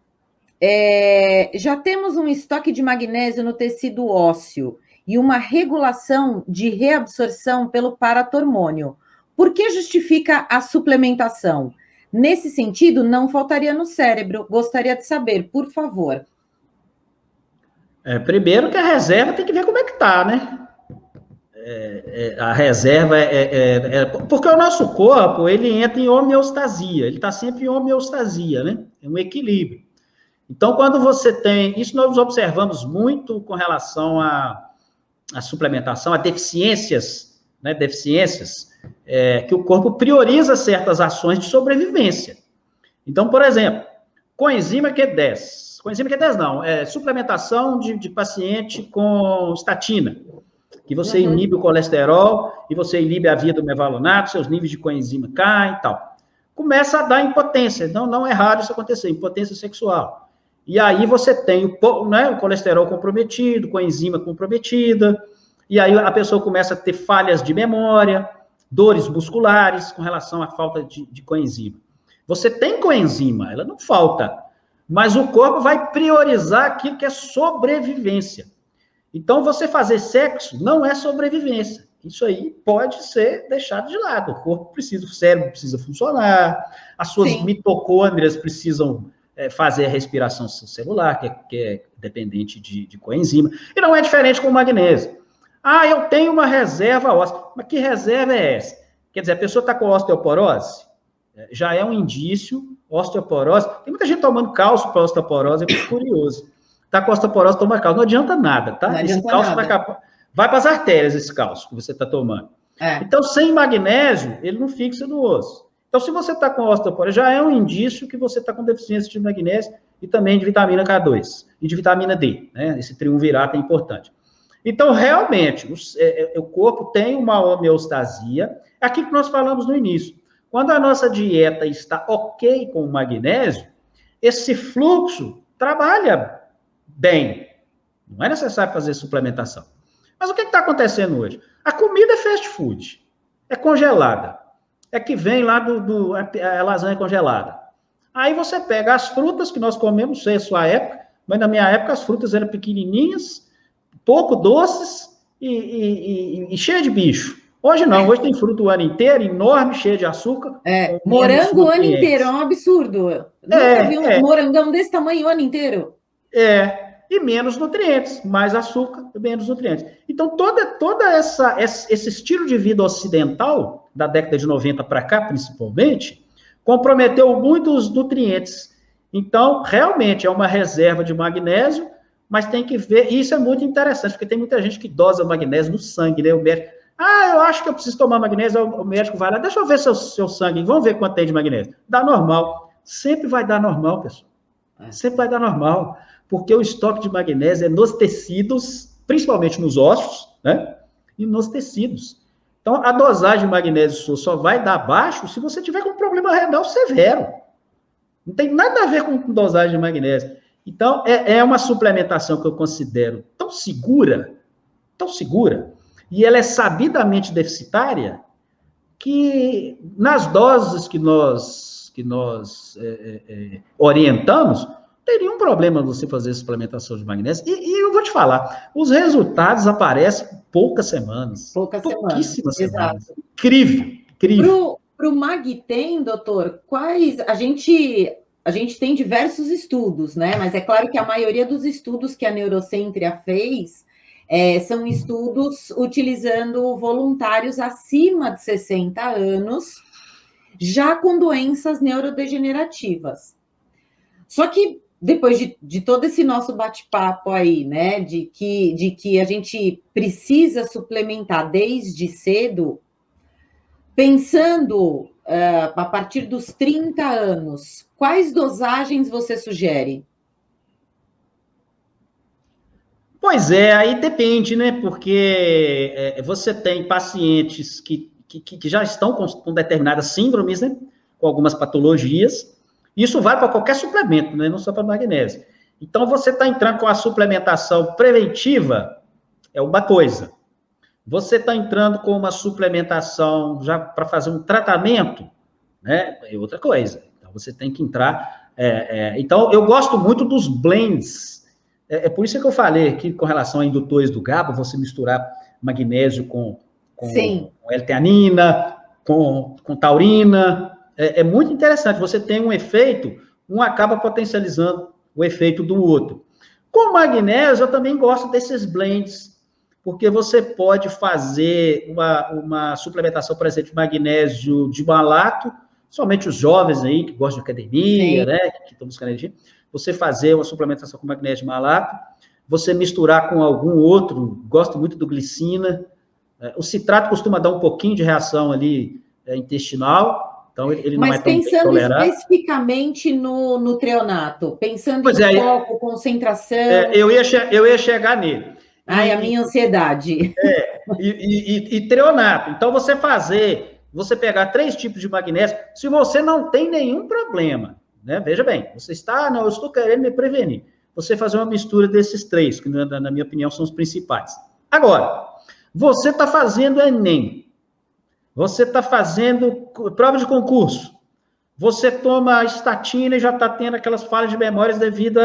Já temos um estoque de magnésio no tecido ósseo e uma regulação de reabsorção pelo paratormônio. Por que justifica a suplementação? Nesse sentido, não faltaria no cérebro. Gostaria de saber, por favor. Primeiro que a reserva tem que ver como é que está, né? A reserva porque o nosso corpo, ele entra em homeostasia, ele está sempre em homeostasia, né? É um equilíbrio. Então, quando você tem... Isso nós observamos muito com relação à suplementação, a deficiências, né? Que o corpo prioriza certas ações de sobrevivência. Então, por exemplo, coenzima Q10. Coenzima Q10 não, suplementação de paciente com estatina, que você inibe o colesterol e você inibe a via do mevalonato, seus níveis de coenzima caem e tal. Começa a dar impotência, não é raro isso acontecer, impotência sexual. E aí você tem o colesterol comprometido, coenzima comprometida, e aí a pessoa começa a ter falhas de memória, dores musculares com relação à falta de coenzima. Você tem coenzima, ela não falta, mas o corpo vai priorizar aquilo que é sobrevivência. Então, você fazer sexo não é sobrevivência. Isso aí pode ser deixado de lado. O corpo precisa, o cérebro precisa funcionar, as suas mitocôndrias precisam fazer a respiração celular, que é dependente de coenzima. E não é diferente com o magnésio. Eu tenho uma reserva óssea. Mas que reserva é essa? Quer dizer, a pessoa está com osteoporose? Já é um indício, osteoporose. Tem muita gente tomando cálcio para osteoporose, é muito curioso. Está com osteoporose, toma cálcio. Não adianta nada, tá? Não adianta esse cálcio nada. Vai para as artérias, esse cálcio que você está tomando. Então, sem magnésio, ele não fixa no osso. Então, se você está com osteoporose, já é um indício que você está com deficiência de magnésio e também de vitamina K2 e de vitamina D, né? Esse triunvirato é importante. Então, realmente, o corpo tem uma homeostasia. É aquilo que nós falamos no início. Quando a nossa dieta está ok com o magnésio, esse fluxo trabalha bem. Não é necessário fazer suplementação. Mas o que está acontecendo hoje? A comida é fast food. É congelada. É que vem lá a lasanha congelada. Aí você pega as frutas que nós comemos, não sei a sua época, mas na minha época as frutas eram pequenininhas, pouco doces e cheia de bicho. Hoje não, hoje tem fruta o ano inteiro, enorme, cheia de açúcar. Morango o ano inteiro, é um absurdo. Nunca vi um morangão desse tamanho o ano inteiro. E menos nutrientes, mais açúcar, menos nutrientes. Então, toda esse estilo de vida ocidental, da década de 90 para cá, principalmente, comprometeu muito os nutrientes. Então, realmente, é uma reserva de magnésio, mas tem que ver, e isso é muito interessante, porque tem muita gente que dosa magnésio no sangue, né? O médico, eu acho que eu preciso tomar magnésio, o médico vai lá, deixa eu ver seu sangue, vamos ver quanto tem de magnésio. Dá normal. Sempre vai dar normal, pessoal. Sempre vai dar normal, porque o estoque de magnésio é nos tecidos, principalmente nos ossos, né? E nos tecidos. Então, a dosagem de magnésio só vai dar baixo se você tiver com um problema renal severo. Não tem nada a ver com dosagem de magnésio. Então, é uma suplementação que eu considero tão segura, e ela é sabidamente deficitária, que nas doses que nós orientamos, teria um problema você fazer suplementação de magnésio. E eu vou te falar, os resultados aparecem em poucas semanas. Pouquíssimas semanas. Incrível. Para o Magtem, doutor, a gente tem diversos estudos, né? Mas é claro que a maioria dos estudos que a Neurocentria fez são estudos utilizando voluntários acima de 60 anos, já com doenças neurodegenerativas. Só que depois de todo esse nosso bate-papo aí, né, de que a gente precisa suplementar desde cedo, pensando a partir dos 30 anos, quais dosagens você sugere? Pois é, aí depende, né? Porque você tem pacientes que já estão com determinadas síndromes, né? Com algumas patologias. Isso vale para qualquer suplemento, né? Não só para magnésio. Então, você está entrando com a suplementação preventiva, é uma coisa. Você está entrando com uma suplementação já para fazer um tratamento, né? É outra coisa. Então, você tem que entrar... Então, eu gosto muito dos blends. Por isso que eu falei que, com relação a indutores do GABA, você misturar magnésio com L-teanina, com taurina, é muito interessante. Você tem um efeito, um acaba potencializando o efeito do outro. Com magnésio, eu também gosto desses blends, porque você pode fazer uma suplementação, por exemplo, de magnésio de malato, somente os jovens aí que gostam de academia, né, que estão buscando energia, você fazer uma suplementação com magnésio de malato, você misturar com algum outro, gosto muito do glicina, o citrato costuma dar um pouquinho de reação ali intestinal, então ele não é tão bem tolerado. Mas pensando especificamente no treonato, pensando em foco, concentração... Eu ia chegar nele. Ai, a minha ansiedade. E treonato. Então, você pegar 3 tipos de magnésio, se você não tem nenhum problema, né? Veja bem, você está, eu estou querendo me prevenir. Você fazer uma mistura desses 3, que na minha opinião são os principais. Agora, você está fazendo Enem, você está fazendo prova de concurso, você toma estatina e já está tendo aquelas falhas de memórias devido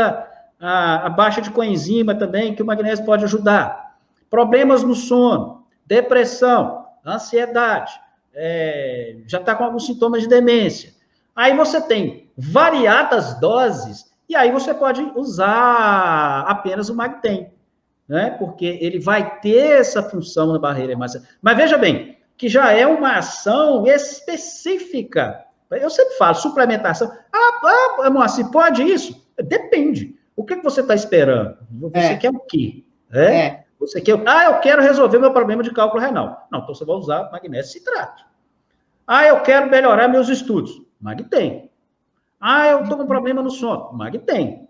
a baixa de coenzima também, que o magnésio pode ajudar. Problemas no sono, depressão, ansiedade, já está com alguns sintomas de demência. Aí você tem variadas doses, e aí você pode usar apenas o Magtem, né? Porque ele vai ter essa função na barreira hemácia. Mas veja bem, que já é uma ação específica. Eu sempre falo, suplementação. Moacir, pode isso? Depende. O que você está esperando? Você quer o quê? Você quer... eu quero resolver meu problema de cálculo renal. Não, então você vai usar magnésio citrato. Eu quero melhorar meus estudos. Magtem. Eu estou com problema no sono. Magtem.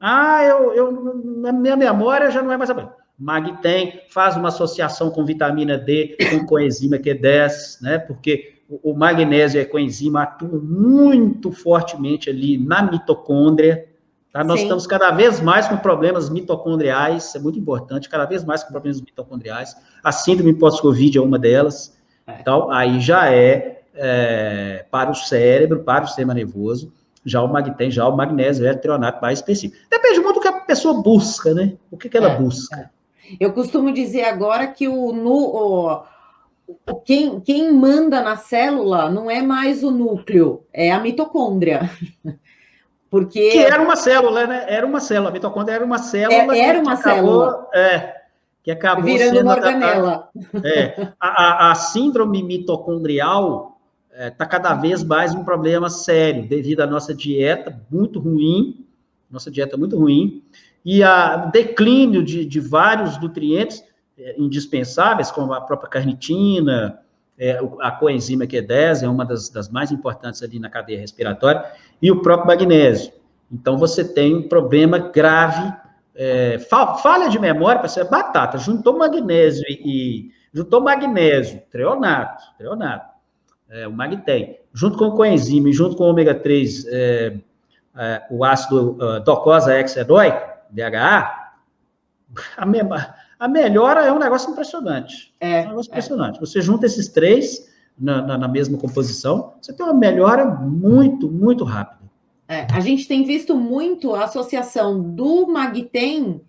Minha memória já não é mais a mesma. Magtem, faz uma associação com vitamina D, com coenzima Q10, né? Porque o magnésio e a coenzima atuam muito fortemente ali na mitocôndria. Tá? Nós estamos cada vez mais com problemas mitocondriais, isso é muito importante, cada vez mais com problemas mitocondriais. A síndrome pós-Covid é uma delas. Então, aí já para o cérebro, para o sistema nervoso, já o Magtem, já o magnésio treonato mais específico. Depende muito do que a pessoa busca, né? O que ela busca. Eu costumo dizer agora que quem manda na célula não é mais o núcleo, é a mitocôndria. Porque... Que era uma célula, né? Era uma célula. A mitocôndria era uma célula. Era uma célula. Que acabou virando sendo uma organela. A síndrome mitocondrial, está cada vez mais um problema sério, devido à nossa dieta muito ruim, e o declínio de vários nutrientes indispensáveis, como a própria carnitina, a coenzima Q10 é uma das mais importantes ali na cadeia respiratória, e o próprio magnésio. Então, você tem um problema grave, falha de memória, para ser batata, juntou magnésio, treonato, o Magtem, junto com coenzima e junto com o ômega 3, o ácido docosahexaenoico, DHA, a melhora é um negócio impressionante. É um negócio impressionante. Você junta esses três na mesma composição, você tem uma melhora muito, muito rápida. A gente tem visto muito a associação do Magtem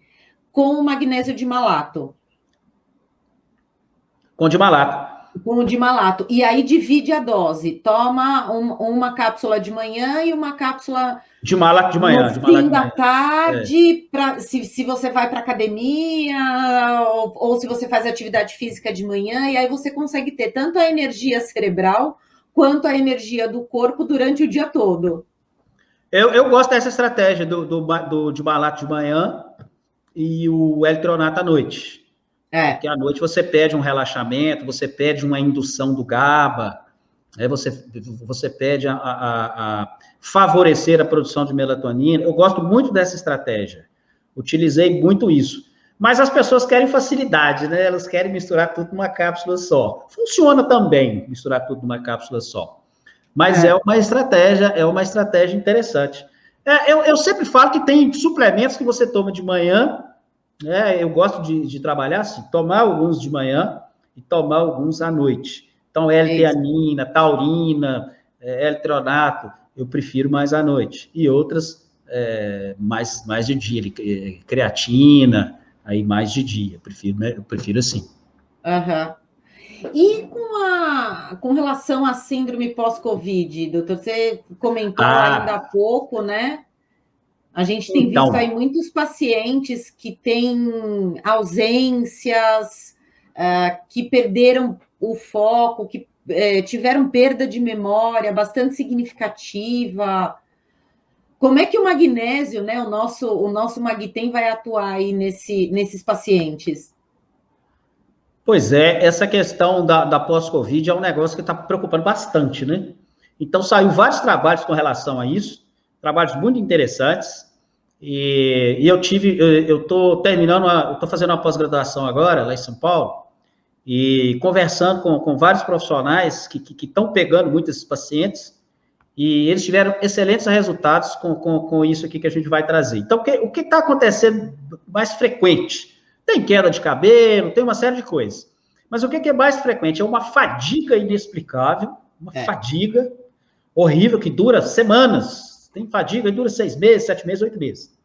com o magnésio de malato. Com o de malato. E aí divide a dose. Toma uma cápsula de manhã e uma cápsula de malato de manhã. No fim da tarde, se você vai para academia ou se você faz atividade física de manhã, e aí você consegue ter tanto a energia cerebral quanto a energia do corpo durante o dia todo. Eu gosto dessa estratégia de malato de manhã e o L-treonato à noite. Porque à noite você pede um relaxamento, você pede uma indução do GABA, você pede a favorecer a produção de melatonina. Eu gosto muito dessa estratégia. Utilizei muito isso. Mas as pessoas querem facilidade, né? Elas querem misturar tudo numa cápsula só. Funciona também misturar tudo numa cápsula só. Mas é uma estratégia interessante. Eu sempre falo que tem suplementos que você toma de manhã. Eu gosto de trabalhar assim, tomar alguns de manhã e tomar alguns à noite. Então, L-teanina, taurina, L-treonato, eu prefiro mais à noite. E outras mais de dia, creatina, aí mais de dia. Eu prefiro assim. Uhum. E com relação à síndrome pós-Covid, doutor, você comentou ainda há pouco, né? A gente tem visto aí muitos pacientes que têm ausências, que perderam o foco, que tiveram perda de memória bastante significativa. Como é que o magnésio, né, o nosso Magtem vai atuar aí nesses pacientes? Pois essa questão da pós-Covid é um negócio que está preocupando bastante, né? Então, saiu vários trabalhos com relação a isso, trabalhos muito interessantes, e eu estou fazendo uma pós-graduação agora, lá em São Paulo, e conversando com vários profissionais que estão pegando muito esses pacientes, e eles tiveram excelentes resultados com isso aqui que a gente vai trazer. Então, o que está acontecendo mais frequente? Tem queda de cabelo, tem uma série de coisas. Mas o que é mais frequente? É uma fadiga inexplicável, uma fadiga horrível que dura semanas. Tem fadiga que dura 6 meses, 7 meses, 8 meses.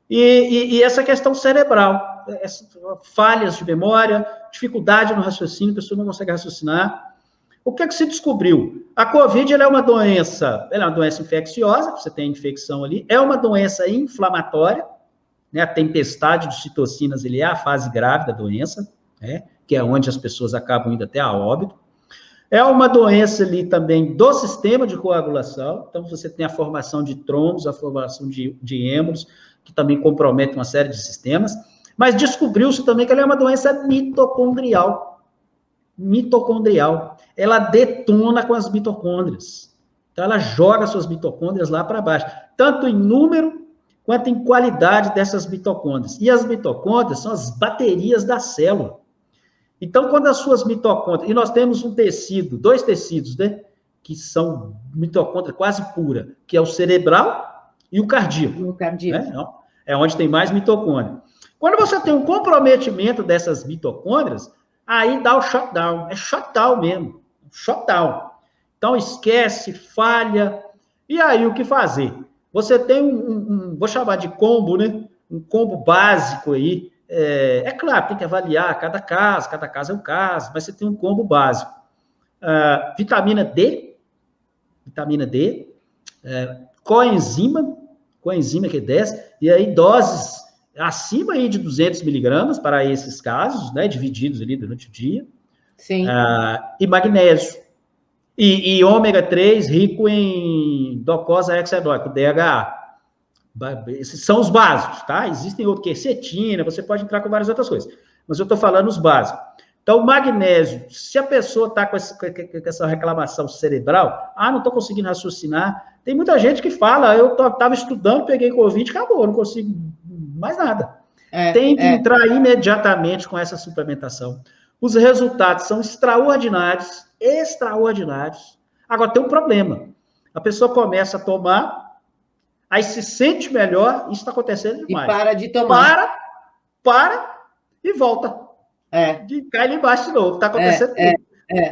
E essa questão cerebral, falhas de memória, dificuldade no raciocínio, a pessoa não consegue raciocinar. O que se descobriu? A Covid ela é uma doença infecciosa, você tem infecção ali, é uma doença inflamatória, né? A tempestade de citocinas ele é a fase grave da doença, né? Que é onde as pessoas acabam indo até a óbito. É uma doença ali também do sistema de coagulação, então você tem a formação de trombos, a formação de êmbolos, que também compromete uma série de sistemas, mas descobriu-se também que ela é uma doença mitocondrial. Ela detona com as mitocôndrias. Então, ela joga suas mitocôndrias lá para baixo, tanto em número quanto em qualidade dessas mitocôndrias. E as mitocôndrias são as baterias da célula. Então, quando as suas mitocôndrias... E nós temos dois tecidos, né? Que são mitocôndria quase pura, que é o cerebral e o cardíaco. Né? É onde tem mais mitocôndria. Quando você tem um comprometimento dessas mitocôndrias, aí dá o shutdown. É shutdown mesmo. Shutdown. Então, esquece, falha. E aí, o que fazer? Você tem vou chamar de combo, né? Um combo básico aí. É claro, tem que avaliar cada caso é um caso, mas você tem um combo básico. Vitamina D, coenzima Q10, e aí doses acima aí de 200 miligramas para esses casos, né? Divididos ali durante o dia. Sim. E magnésio. E ômega 3 rico em docosahexaenoica, DHA. Esses são os básicos, tá? Existem outros, quercetina, você pode entrar com várias outras coisas. Mas eu estou falando os básicos. Então, o magnésio, se a pessoa está com essa reclamação cerebral, não estou conseguindo raciocinar. Tem muita gente que fala, eu estava estudando, peguei Covid, acabou, não consigo mais nada. Tem que entrar imediatamente com essa suplementação. Os resultados são extraordinários, extraordinários. Agora, tem um problema. A pessoa começa a tomar, aí se sente melhor, isso está acontecendo demais. E para de tomar. Para e volta. De cai lá embaixo de novo, está acontecendo tudo.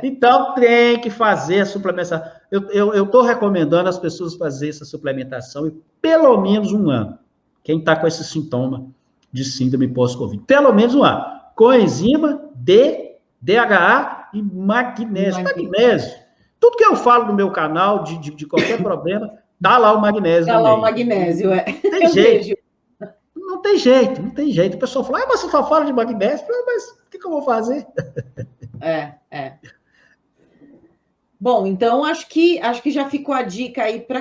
Então, tem que fazer a suplementação. Eu estou recomendando as pessoas fazerem essa suplementação em pelo menos um ano. Quem está com esse sintoma de síndrome pós-Covid. Pelo menos um ano. Coenzima D, DHA e magnésio. Magnésio. Tudo que eu falo no meu canal, de qualquer problema, tá lá o magnésio. Tá lá o magnésio, Tem jeito. Não tem jeito, não tem jeito. O pessoal fala, mas você só fala de magnésio. Mas o que eu vou fazer? Bom, então acho que já ficou a dica aí para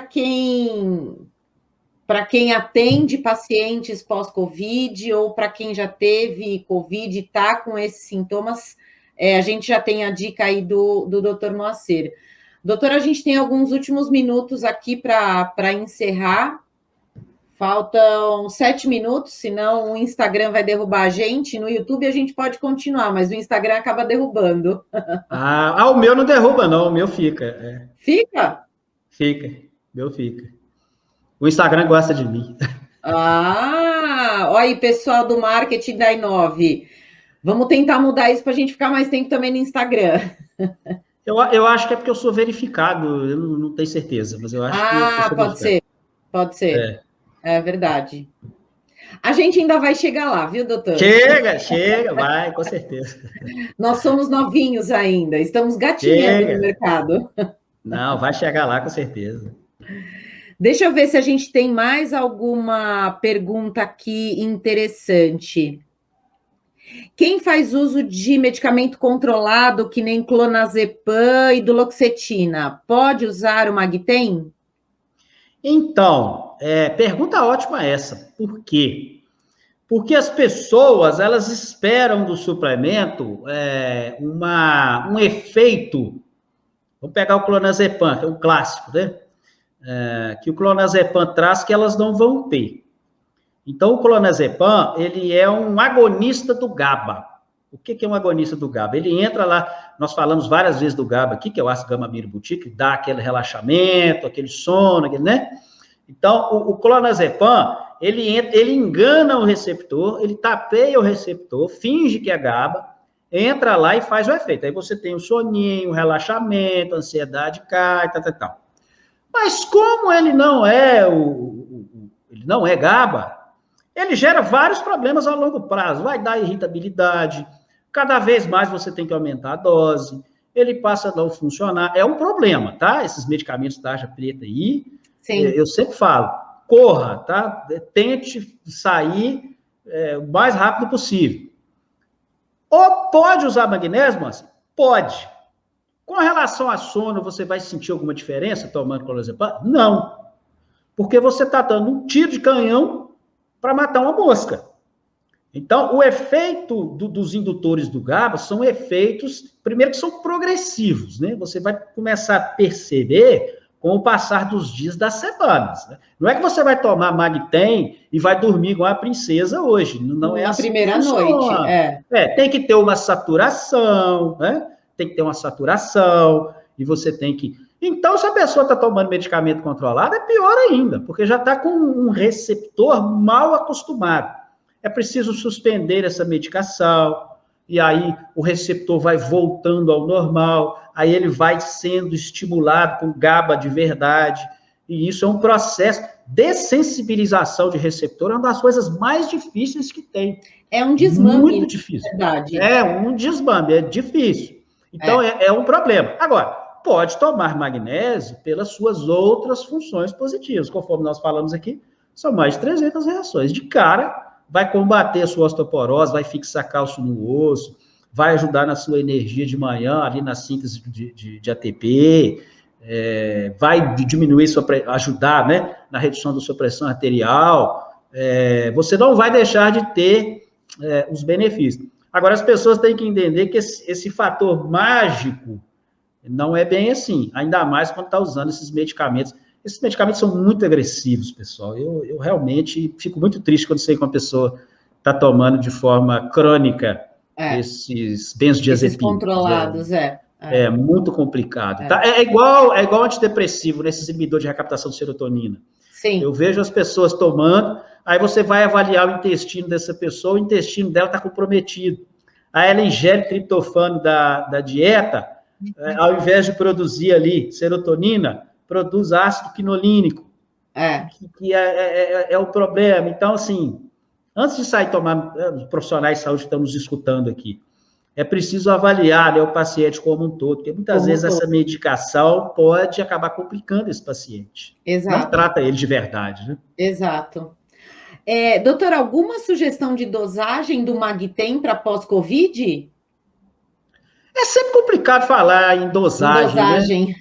quem atende pacientes pós-Covid ou para quem já teve Covid e está com esses sintomas, a gente já tem a dica aí do Dr. Moacir. Doutor, a gente tem alguns últimos minutos aqui para encerrar. Faltam 7 minutos, senão o Instagram vai derrubar a gente. No YouTube a gente pode continuar, mas o Instagram acaba derrubando. O meu não derruba, não. O meu fica. Fica? Fica. O meu fica. O Instagram gosta de mim. Olha aí, pessoal do marketing da I9. Vamos tentar mudar isso para a gente ficar mais tempo também no Instagram. Eu acho que é porque eu sou verificado. Eu não tenho certeza, mas eu acho que eu sou pode ser. Pode ser. É verdade. A gente ainda vai chegar lá, viu, doutor? Chega, vai, com certeza. Nós somos novinhos ainda, estamos gatinhando no mercado. Não, vai chegar lá, com certeza. Deixa eu ver se a gente tem mais alguma pergunta aqui interessante. Quem faz uso de medicamento controlado, que nem clonazepam e duloxetina, pode usar o Magtem? Então, pergunta ótima essa. Por quê? Porque as pessoas, elas esperam do suplemento um efeito. Vamos pegar o clonazepam, que é um clássico, né? Que o clonazepam traz que elas não vão ter. Então, o clonazepam, ele é um agonista do GABA. O que é um agonista do GABA? Ele entra lá, nós falamos várias vezes do GABA aqui, que é o ácido gama-aminobutírico, que dá aquele relaxamento, aquele sono, né? Então, o clonazepam, ele engana o receptor, ele tapeia o receptor, finge que é GABA, entra lá e faz o efeito. Aí você tem o soninho, o relaxamento, a ansiedade cai, tal. Mas como ele não é GABA, ele gera vários problemas a longo prazo. Vai dar irritabilidade, cada vez mais você tem que aumentar a dose, ele passa a não funcionar. É um problema, tá? Esses medicamentos tarja preta aí, eu sempre falo, corra, tá? Tente sair o mais rápido possível. Ou pode usar magnésio, mas pode. Com relação a sono, você vai sentir alguma diferença tomando clonazepam? Não. Porque você está dando um tiro de canhão para matar uma mosca. Então, o efeito dos indutores do GABA são efeitos, primeiro que são progressivos, né? Você vai começar a perceber com o passar dos dias, das semanas, né? Não é que você vai tomar Magtem e vai dormir igual a princesa hoje. Não é assim. Na primeira noite, tem que ter uma saturação, né? Tem que ter uma saturação, e você tem que... Então, se a pessoa está tomando medicamento controlado, é pior ainda, porque já está com um receptor mal acostumado. É preciso suspender essa medicação, e aí o receptor vai voltando ao normal, aí ele vai sendo estimulado com GABA de verdade, e isso é um processo de sensibilização de receptor, é uma das coisas mais difíceis que tem. É um desmame. Muito difícil. Verdade. É um desmame, é difícil. Então, é um problema. Agora, pode tomar magnésio pelas suas outras funções positivas. Conforme nós falamos aqui, são mais de 300 reações. De cara, vai combater a sua osteoporose, vai fixar cálcio no osso, vai ajudar na sua energia de manhã, ali na síntese de ATP, vai diminuir, ajudar, né, na redução da sua pressão arterial, você não vai deixar de ter os benefícios. Agora, as pessoas têm que entender que esse fator mágico não é bem assim, ainda mais quando está usando esses medicamentos. Esses medicamentos são muito agressivos, pessoal. Eu realmente fico muito triste quando sei que uma pessoa está tomando de forma crônica esses benzodiazepinas. Esses controlados, É muito complicado. Tá? É igual antidepressivo, nesses inibidores de recaptação de serotonina. Sim. Eu vejo as pessoas tomando, aí você vai avaliar o intestino dessa pessoa, o intestino dela está comprometido. Aí ela ingere triptofano da dieta, ao invés de produzir ali serotonina, produz ácido quinolínico, que é o problema. Então, assim, antes de sair tomar, os profissionais de saúde que estão nos escutando aqui, é preciso avaliar, né, o paciente como um todo, porque muitas vezes essa medicação pode acabar complicando esse paciente. Exato. Não trata ele de verdade, né? Exato. Doutor, alguma sugestão de dosagem do Magtem para pós-Covid? É sempre complicado falar em dosagem. Né?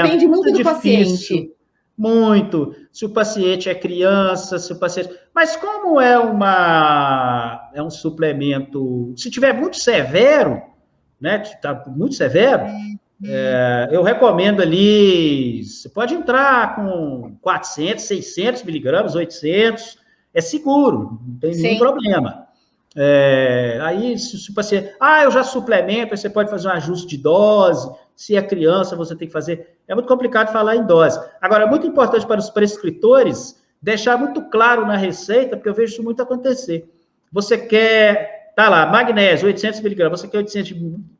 Depende muito do paciente. Muito. Se o paciente é criança, se o paciente... Mas como é um suplemento... Se tiver muito severo, né? Está muito severo, eu recomendo ali... Você pode entrar com 400, 600 miligramas, 800. É seguro, não tem nenhum problema. Aí, se o paciente... eu já suplemento, aí você pode fazer um ajuste de dose. Se é criança, você tem que fazer... É muito complicado falar em dose. Agora, é muito importante para os prescritores deixar muito claro na receita, porque eu vejo isso muito acontecer. Você quer, lá, magnésio, 800 miligramas. Você quer 800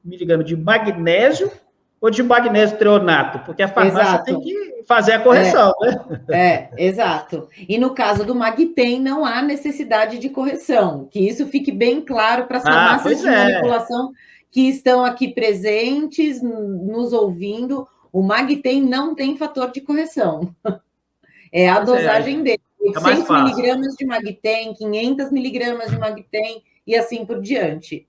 miligramas de magnésio ou de magnésio treonato? Porque a farmácia tem que fazer a correção, né? Exato. E no caso do Magtem, não há necessidade de correção. Que isso fique bem claro para as farmácias de manipulação que estão aqui presentes, nos ouvindo. O Magtem não tem fator de correção. É a dosagem dele. 800 miligramas de Magtem, 500 miligramas de Magtem e assim por diante.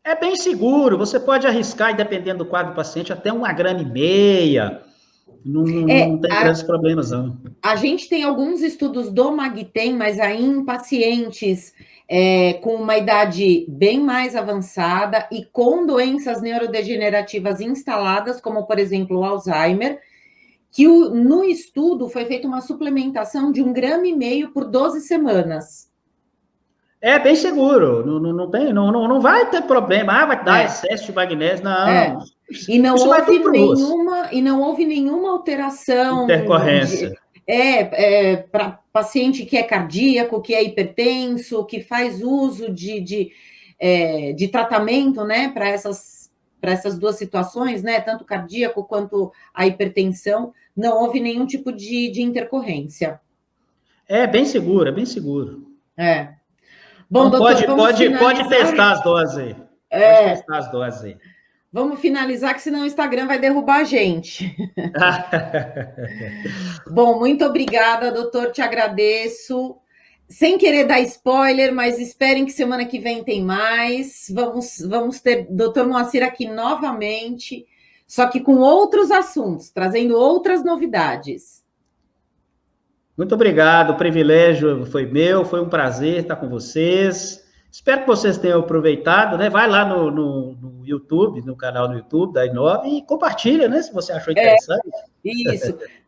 É bem seguro. Você pode arriscar, e dependendo do quadro do paciente, até 1,5 gramas. Não tem grandes problemas, não. A gente tem alguns estudos do Magtem, mas aí em pacientes com uma idade bem mais avançada e com doenças neurodegenerativas instaladas, como, por exemplo, o Alzheimer, que no estudo foi feita uma suplementação de 1,5 gramas por 12 semanas. É bem seguro, não vai ter problema, vai dar excesso de magnésio, não. E não houve nenhuma alteração. Intercorrência. Para paciente que é cardíaco, que é hipertenso, que faz uso de tratamento, né, para essas duas situações, né, tanto cardíaco quanto a hipertensão, não houve nenhum tipo de intercorrência. É bem seguro, é bem seguro. Bom, então, doutor, pode testar as doses aí. Pode testar as doses aí. Vamos finalizar, que senão o Instagram vai derrubar a gente. Bom, muito obrigada, doutor, te agradeço. Sem querer dar spoiler, mas esperem que semana que vem tem mais. Vamos ter doutor Moacir aqui novamente, só que com outros assuntos, trazendo outras novidades. Muito obrigado, o privilégio foi meu, foi um prazer estar com vocês. Espero que vocês tenham aproveitado, né? Vai lá no YouTube, no canal do YouTube da Inove e compartilha, né? Se você achou interessante. Isso.